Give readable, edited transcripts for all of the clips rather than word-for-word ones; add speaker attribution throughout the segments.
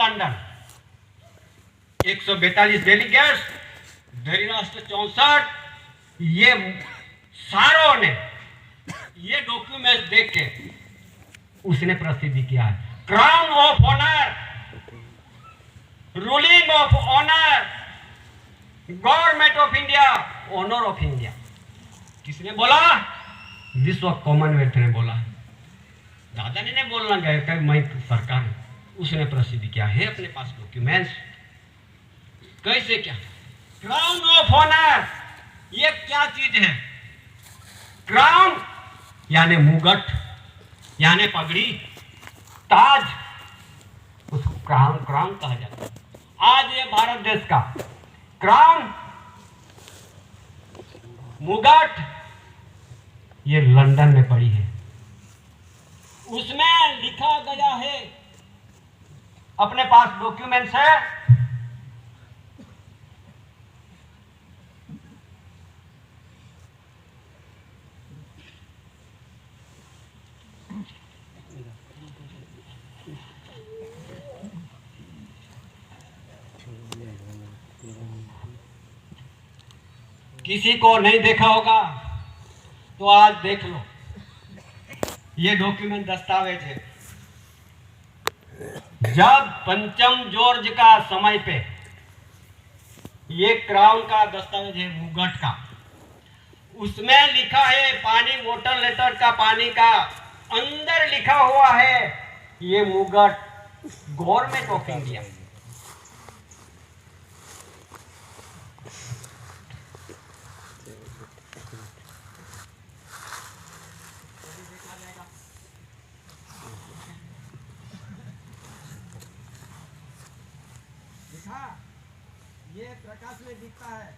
Speaker 1: London 142 delegates, धरीराष्ट्र 64, ये सारों ने ये डॉक्यूमेंट देख के उसने प्रसिद्धि किया है। Crown of honour, ruling of honour, government of India, honour of India. किसने बोला? विश्व कॉमनवेल्थ ने बोला। दादा ने नहीं बोलना गया कि मैं सरकार हूं। उसने प्रसिद्ध किया है अपने पास डॉक्यूमेंट्स। कैसे क्या? क्राउन ऑफ ऑनर ये क्या चीज है? क्राउन यानी मुगट, यानी पगड़ी, ताज, उसको क्राउन क्राउन कहा जाता है। आज ये भारत देश का क्राउन, मुगट, ये लंदन में पड़ी है। उसमें लिखा गया है, अपने पास डॉक्यूमेंट्स है। किसी को नहीं देखा होगा तो आज देख लो। ये डॉक्यूमेंट दस्तावेज है। जब पंचम जॉर्ज का समय पे ये क्राउन का दस्तावेज है, मुगट का, उसमें लिखा है पानी, वाटर लेटर का पानी का अंदर लिखा हुआ है ये मुगट गवर्नमेंट ऑफ इंडिया। ये प्रकाश में दिखता है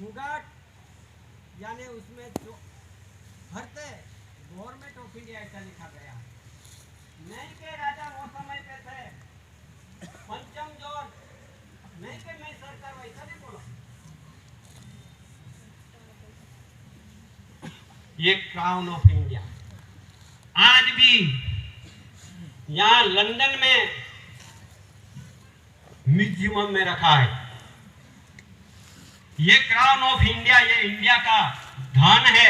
Speaker 1: मुगट, यानी उसमें जो भरते गवर्नमेंट ऑफ इंडिया ऐसा लिखा गया है। नहीं के राजा वो समय पे थे पंचम जॉर्ज, नहीं के मैं सरकार, वैसा नहीं बोला। ये क्राउन ऑफ इंडिया आज भी यहाँ लंदन में म्यूजियम में रखा है। ये क्राउन ऑफ इंडिया, ये इंडिया का धन है,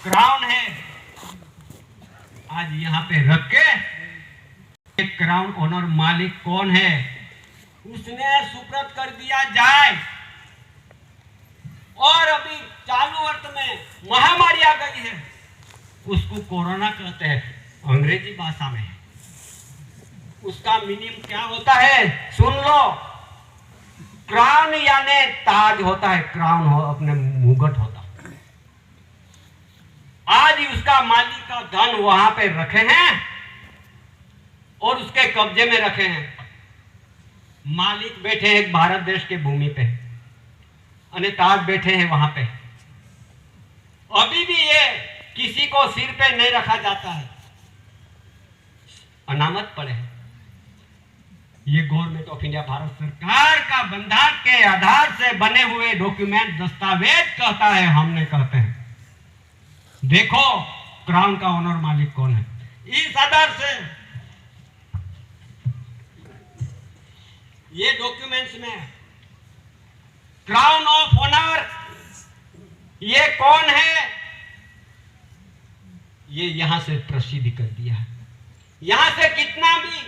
Speaker 1: क्राउन है। आज यहाँ पे रख के क्राउन ओनर मालिक कौन है उसने सुप्रत कर दिया जाए। और अभी चालू अर्थ में महामारी आ गई है, उसको कोरोना कहते हैं अंग्रेजी भाषा में। उसका मीनिंग क्या होता है सुन लो। क्राउन यानी ताज होता है, क्राउन हो अपने मुगट होता है। आज उसका मालिक का धन वहां पे रखे हैं और उसके कब्जे में रखे हैं। मालिक बैठे हैं भारत देश के भूमि पे, अने ताज बैठे हैं वहां पे। अभी भी ये किसी को सिर पे नहीं रखा जाता है, अनामत पड़े हैं। ये गवर्नमेंट ऑफ इंडिया भारत सरकार का बंधान के आधार से बने हुए डॉक्यूमेंट दस्तावेज कहता है, हमने कहते हैं। देखो क्राउन का ओनर मालिक कौन है। इस आधार से ये डॉक्यूमेंट्स में क्राउन ऑफ ऑनर ये कौन है ये यहां से प्रसिद्ध कर दिया है। यहां से कितना भी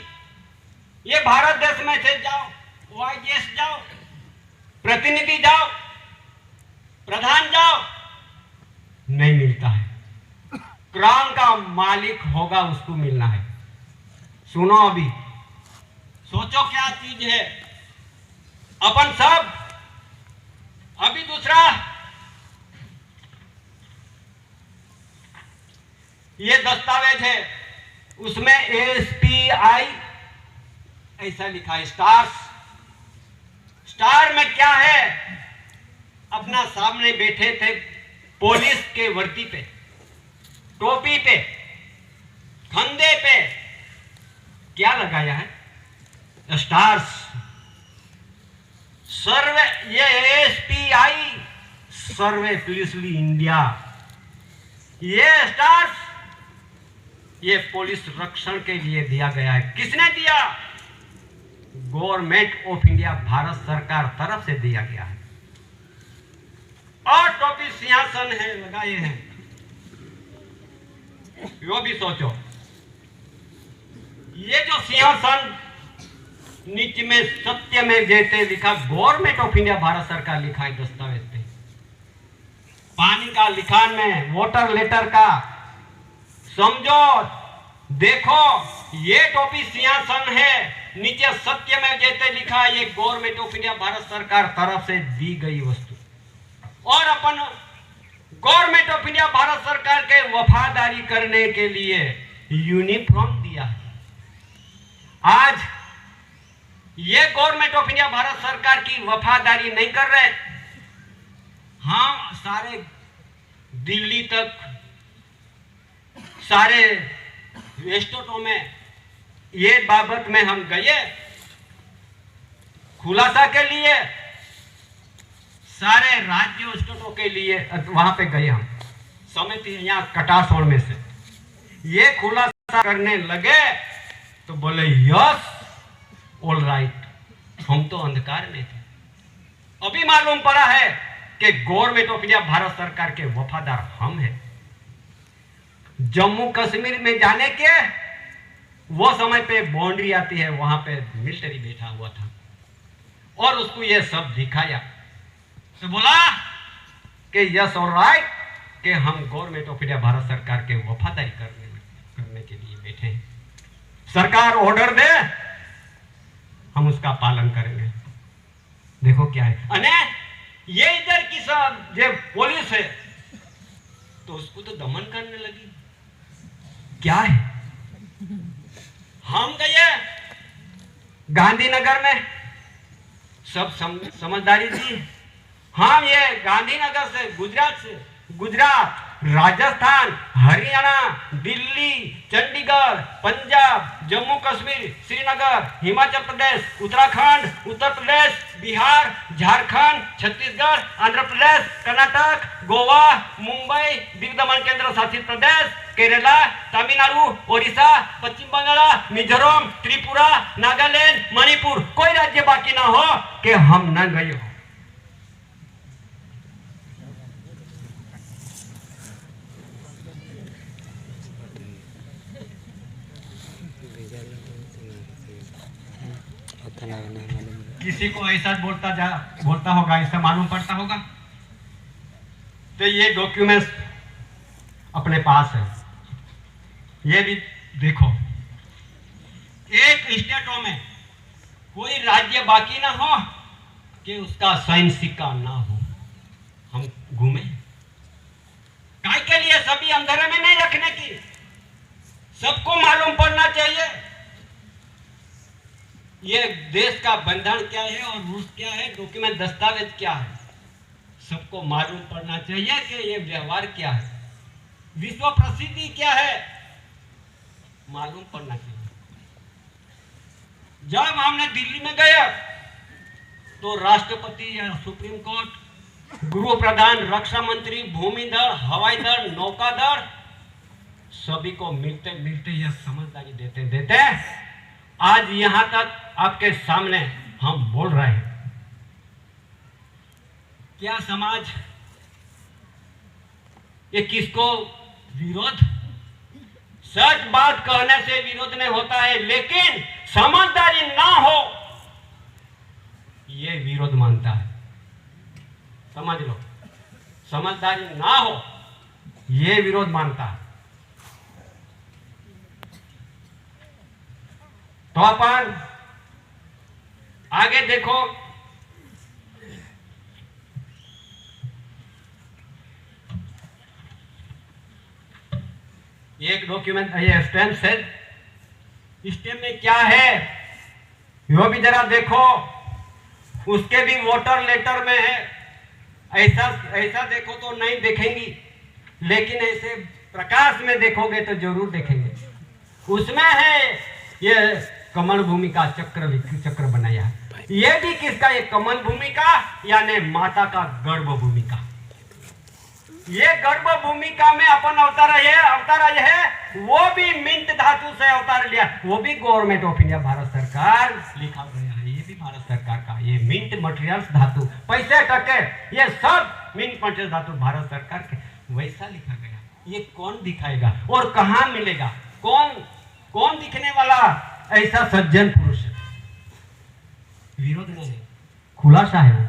Speaker 1: ये भारत देश में से जाओ, वाईएस जाओ, प्रतिनिधि जाओ, प्रधान जाओ, नहीं मिलता है। क्राउन का मालिक होगा उसको मिलना है। सुनो अभी, सोचो क्या चीज है। अपन सब अभी दूसरा ये दस्तावेज है, उसमें एसपीआई ऐसा लिखा है, स्टार्स। स्टार में क्या है? अपना सामने बैठे थे पुलिस के वर्दी पे, टोपी पे, कंधे पे क्या लगाया है? स्टार्स। सर्वे ये एसपीआई सर्वे पुलिसली इंडिया। ये स्टार्स ये पुलिस रक्षण के लिए दिया गया है। किसने दिया? गवर्नमेंट ऑफ इंडिया भारत सरकार तरफ से दिया गया है। और टोपी सिंहासन है लगाए हैं, वो भी सोचो। ये जो सिंहासन नीचे में सत्य में जयते लिखा, गवर्नमेंट ऑफ इंडिया भारत सरकार लिखा है दस्तावेज पे। पानी का लिखान में वोटर लेटर का समझो, देखो ये टोपी सिंहासन है, नीचे सत्य में जयते लिखा है, ये गवर्नमेंट ऑफ इंडिया भारत सरकार तरफ से दी गई वस्तु। और अपन गवर्नमेंट ऑफ इंडिया भारत सरकार के वफादारी करने के लिए यूनिफॉर्म दिया है। आज ये गवर्नमेंट ऑफ इंडिया भारत सरकार की वफादारी नहीं कर रहे। हम सारे दिल्ली तक सारे स्टेटों में ये बाबत में हम गए खुलासा के लिए, सारे राज्यों स्टेटों के लिए वहां पे गए हम समिति यहाँ कटासोड़ में से। ये खुलासा करने लगे तो बोले यस ऑल राइट, हम तो अंधकार में थे। अभी मालूम पड़ा है कि गवर्नमेंट ऑफ इंडिया भारत सरकार के वफादार हम हैं। जम्मू कश्मीर में जाने के वो समय पे बाउंड्री आती है, वहां पे मिलिट्री बैठा हुआ था और उसको ये सब दिखाया तो बोला कि यस ऑल राइट, कि हम गवर्नमेंट ऑफ इंडिया भारत सरकार के वफादारी करने के लिए बैठे हैं। सरकार ऑर्डर दे हम उसका पालन करेंगे। देखो क्या है, अने ये इधर की सब जो पुलिस है तो उसको तो दमन करने लगी। क्या है, हम गए गांधीनगर में, सब समझदारी दी। हम ये गांधीनगर से गुजरात, राजस्थान, हरियाणा, दिल्ली, चंडीगढ़, पंजाब, जम्मू कश्मीर, श्रीनगर, हिमाचल प्रदेश, उत्तराखंड, उत्तर प्रदेश, बिहार, झारखंड, छत्तीसगढ़, आंध्र प्रदेश, कर्नाटक, गोवा, मुंबई, दीव दमन केंद्र शासित प्रदेश, केरला, तमिलनाडु, ओडिशा, पश्चिम बंगाल, मिजोरम, त्रिपुरा, नागालैंड, मणिपुर, कोई राज्य बाकी ना हो कि हम न गए हो। किसी को ऐसा बोलता होगा, इससे मालूम पड़ता होगा। तो ये डॉक्यूमेंट्स अपने पास है, ये भी देखो। एक स्टेटों में कोई राज्य बाकी ना हो कि उसका सैन्य सिक्का ना हो। हम घूमे काय के लिए, सभी अंधेरे में नहीं रखने की, सबको मालूम पड़ना चाहिए ये देश का बंधन क्या है और रूल्स क्या है, डॉक्यूमेंट दस्तावेज क्या है, सबको मालूम पड़ना चाहिए कि ये व्यवहार क्या है, विश्व प्रसिद्धि क्या है, मालूम पड़ना चाहिए। जब हमने दिल्ली में गए तो राष्ट्रपति या सुप्रीम कोर्ट, गृह प्रधान, रक्षा मंत्री, भूमि दल, हवाई दल, नौकादल, सभी को मिलते मिलते यह समझदारी देते देते आज यहां तक आपके सामने हम बोल रहे हैं। क्या समाज ये किसको विरोध, सच बात कहने से विरोध नहीं होता है, लेकिन समझदारी ना हो ये विरोध मानता है। समझ लो, समझदारी ना हो ये विरोध मानता है। तो अपन आगे देखो, एक डॉक्यूमेंट ये स्टैम्प है, स्टैम्प में क्या है वो भी जरा देखो, उसके भी वोटर लेटर में है। ऐसा देखो तो नहीं देखेंगी, लेकिन ऐसे प्रकाश में देखोगे तो जरूर देखेंगे। उसमें है ये कमल भूमि का चक्र बनाया है। ये भी किसका, ये कमल भूमि का यानी माता का गर्भ भूमि का। ये गर्भ भूमिका में अपन अवतार है, वो भी मिंट धातु से अवतार लिया, वो भी गवर्नमेंट ऑफ इंडिया भारत सरकार लिखा गया है। ये मिंट मटेरियल्स धातु, पैसे टके, ये सब मिंट मटेरियल धातु भारत सरकार के, वैसा लिखा गया। ये कौन दिखाएगा और कहाँ मिलेगा? कौन दिखने वाला ऐसा सज्जन पुरुष है? विरोध नहीं है, खुलासा है वो।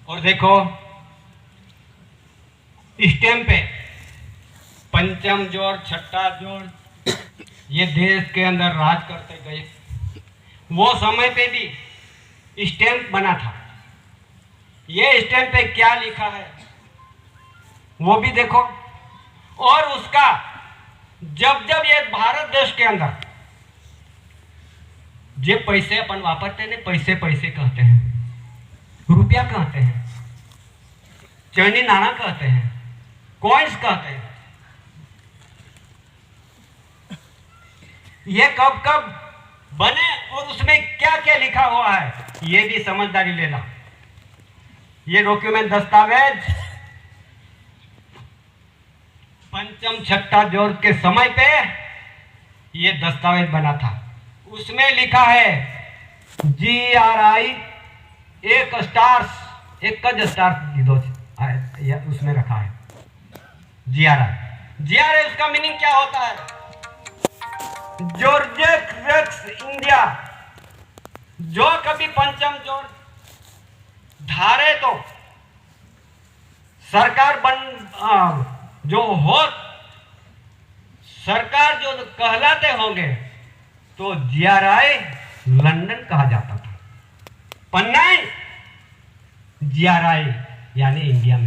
Speaker 1: और देखो स्टैम्प पे पंचम जोड़, छठा जोड़, ये देश के अंदर राज करते गए। वो समय पे भी स्टैम्प बना था। ये स्टैम्प पे क्या लिखा है वो भी देखो। और उसका जब ये भारत देश के अंदर जे पैसे अपन वापरते हैं, पैसे कहते हैं, रुपया कहते हैं, चरनी नाणा कहते हैं, कॉइन्स कहते हैं। ये कब बने और उसमें क्या लिखा हुआ है ये भी समझदारी लेना। ये डॉक्यूमेंट, दस्तावेज पंचम छठा जोड़ के समय पे ये दस्तावेज बना था। उसमें लिखा है GRI, एक स्टार्स उसमें रखा है GRI उसका मीनिंग क्या होता है? George Rex India. जो कभी पंचम जोड़ धारे तो सरकार सरकार जो कहलाते होंगे तो GRI लंदन कहा जाता था, पर नहीं, GRI यानी इंडिया में।